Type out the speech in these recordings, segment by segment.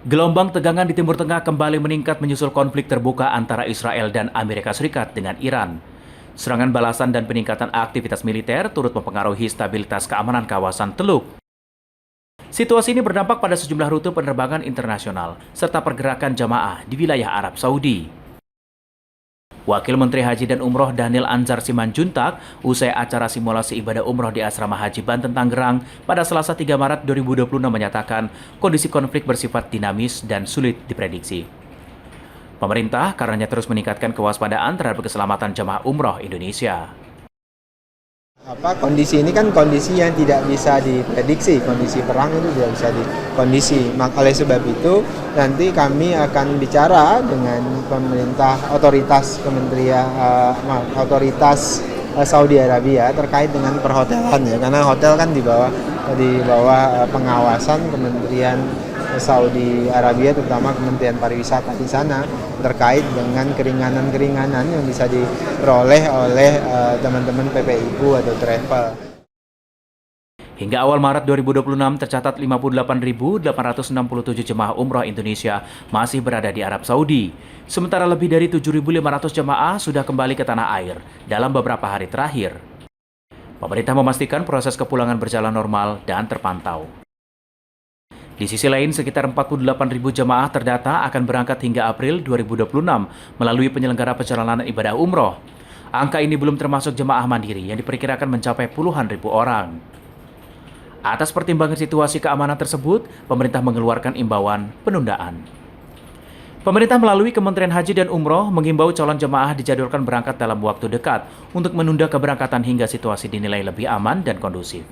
Gelombang tegangan di Timur Tengah kembali meningkat menyusul konflik terbuka antara Israel dan Amerika Serikat dengan Iran. Serangan balasan dan peningkatan aktivitas militer turut mempengaruhi stabilitas keamanan kawasan Teluk. Situasi ini berdampak pada sejumlah rute penerbangan internasional serta pergerakan jamaah di wilayah Arab Saudi. Wakil Menteri Haji dan Umroh Dhanil Anzar Simanjuntak usai acara simulasi ibadah umroh di Asrama Haji Banten Tangerang pada Selasa 3 Maret 2026 menyatakan kondisi konflik bersifat dinamis dan sulit diprediksi. Pemerintah karenanya terus meningkatkan kewaspadaan terhadap keselamatan jamaah umroh Indonesia. Kondisi ini kan kondisi yang tidak bisa diprediksi, kondisi perang itu tidak bisa dikondisi. Oleh sebab itu nanti kami akan bicara dengan pemerintah otoritas Saudi Arabia terkait dengan perhotelan ya, karena hotel kan di bawah pengawasan Kementerian Saudi Arabia, terutama Kementerian Pariwisata di sana, terkait dengan keringanan-keringanan yang bisa diperoleh oleh teman-teman PPIU atau travel. Hingga awal Maret 2026 tercatat 58.867 jemaah umroh Indonesia masih berada di Arab Saudi. Sementara lebih dari 7.500 jemaah sudah kembali ke tanah air dalam beberapa hari terakhir. Pemerintah memastikan proses kepulangan berjalan normal dan terpantau. Di sisi lain, sekitar 48.000 jemaah terdata akan berangkat hingga April 2026 melalui penyelenggara perjalanan ibadah umroh. Angka ini belum termasuk jemaah mandiri yang diperkirakan mencapai puluhan ribu orang. Atas pertimbangan situasi keamanan tersebut, pemerintah mengeluarkan imbauan penundaan. Pemerintah melalui Kementerian Haji dan Umroh mengimbau calon jemaah dijadwalkan berangkat dalam waktu dekat untuk menunda keberangkatan hingga situasi dinilai lebih aman dan kondusif.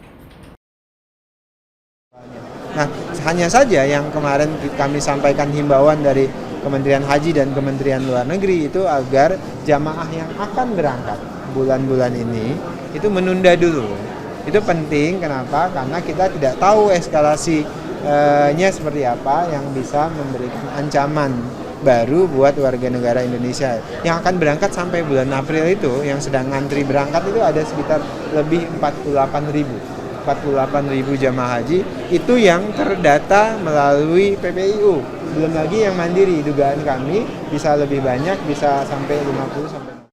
Nah, hanya saja yang kemarin kami sampaikan himbauan dari Kementerian Haji dan Kementerian Luar Negeri itu agar jamaah yang akan berangkat bulan-bulan ini itu menunda dulu. Itu penting, kenapa? Karena kita tidak tahu eskalasinya seperti apa yang bisa memberikan ancaman baru buat warga negara Indonesia. Yang akan berangkat sampai bulan April itu, yang sedang ngantri berangkat itu ada sekitar lebih 48.000 jamaah haji itu yang terdata melalui PPIU. Belum lagi yang mandiri, dugaan kami bisa lebih banyak, bisa sampai 50 sampai.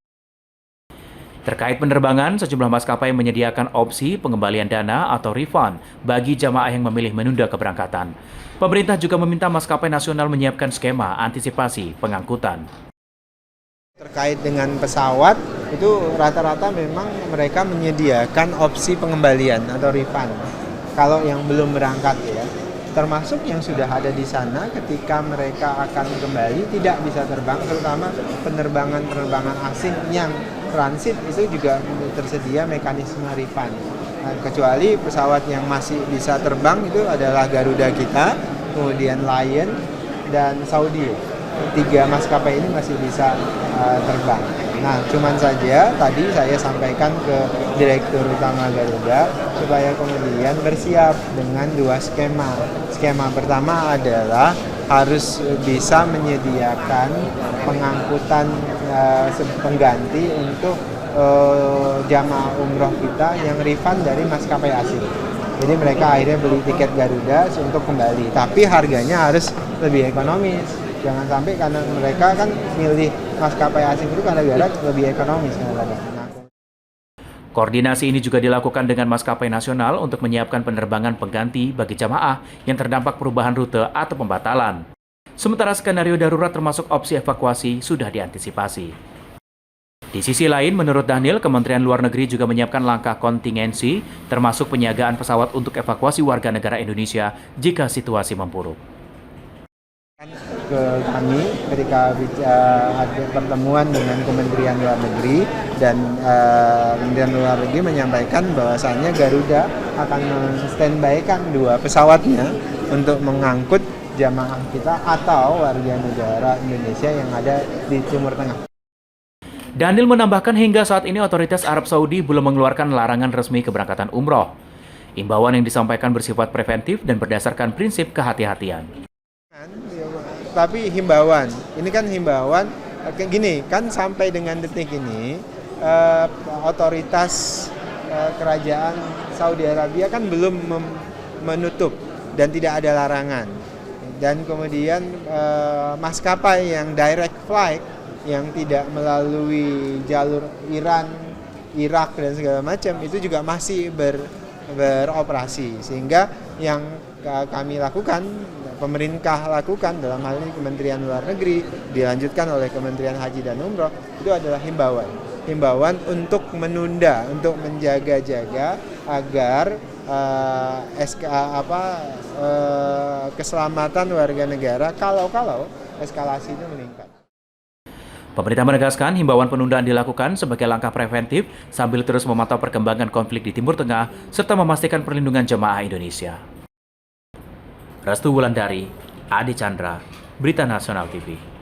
Terkait penerbangan, sejumlah maskapai menyediakan opsi pengembalian dana atau refund bagi jamaah yang memilih menunda keberangkatan. Pemerintah juga meminta maskapai nasional menyiapkan skema antisipasi pengangkutan. Terkait dengan pesawat, itu rata-rata memang mereka menyediakan opsi pengembalian atau refund. Kalau yang belum berangkat ya, termasuk yang sudah ada di sana ketika mereka akan kembali tidak bisa terbang, terutama penerbangan asing yang transit itu juga tersedia mekanisme refund. Nah, kecuali pesawat yang masih bisa terbang itu adalah Garuda kita, kemudian Lion dan Saudi. 3 maskapai ini masih bisa terbang. Nah, cuman saja tadi saya sampaikan ke Direktur Utama Garuda supaya kemudian bersiap dengan 2 skema. Skema pertama adalah harus bisa menyediakan pengangkutan pengganti untuk jamaah umroh kita yang refund dari maskapai asing. Jadi mereka akhirnya beli tiket Garuda untuk kembali, tapi harganya harus lebih ekonomis. Jangan sampai karena mereka kan milih maskapai asing itu karena lebih ekonomis. Koordinasi ini juga dilakukan dengan maskapai nasional untuk menyiapkan penerbangan pengganti bagi jamaah yang terdampak perubahan rute atau pembatalan. Sementara skenario darurat termasuk opsi evakuasi sudah diantisipasi. Di sisi lain, menurut Dhanil, Kementerian Luar Negeri juga menyiapkan langkah kontingensi, termasuk penyiagaan pesawat untuk evakuasi warga negara Indonesia jika situasi memburuk. Ke kami ketika ada pertemuan dengan Kementerian Luar Negeri dan Kementerian Luar Negeri menyampaikan bahwasannya Garuda akan men-standby-kan 2 pesawatnya untuk mengangkut jamaah kita atau warga negara Indonesia yang ada di Timur Tengah. Dhanil menambahkan hingga saat ini otoritas Arab Saudi belum mengeluarkan larangan resmi keberangkatan umroh. Imbauan yang disampaikan bersifat preventif dan berdasarkan prinsip kehati-hatian. Tapi himbauan, ini kan himbauan, gini kan sampai dengan detik ini otoritas kerajaan Saudi Arabia kan belum menutup dan tidak ada larangan. dan kemudian maskapai yang direct flight yang tidak melalui jalur Iran, Irak dan segala macam itu juga masih beroperasi, sehingga yang kami lakukan, pemerintah lakukan dalam hal ini Kementerian Luar Negeri dilanjutkan oleh Kementerian Haji dan Umroh itu adalah himbauan untuk menunda, untuk menjaga-jaga agar keselamatan warga negara kalau eskalasi itu meningkat. Pemerintah menegaskan himbauan penundaan dilakukan sebagai langkah preventif sambil terus memantau perkembangan konflik di Timur Tengah serta memastikan perlindungan jemaah Indonesia. Restu Wulandari, Adi Chandra, Berita Nasional TV.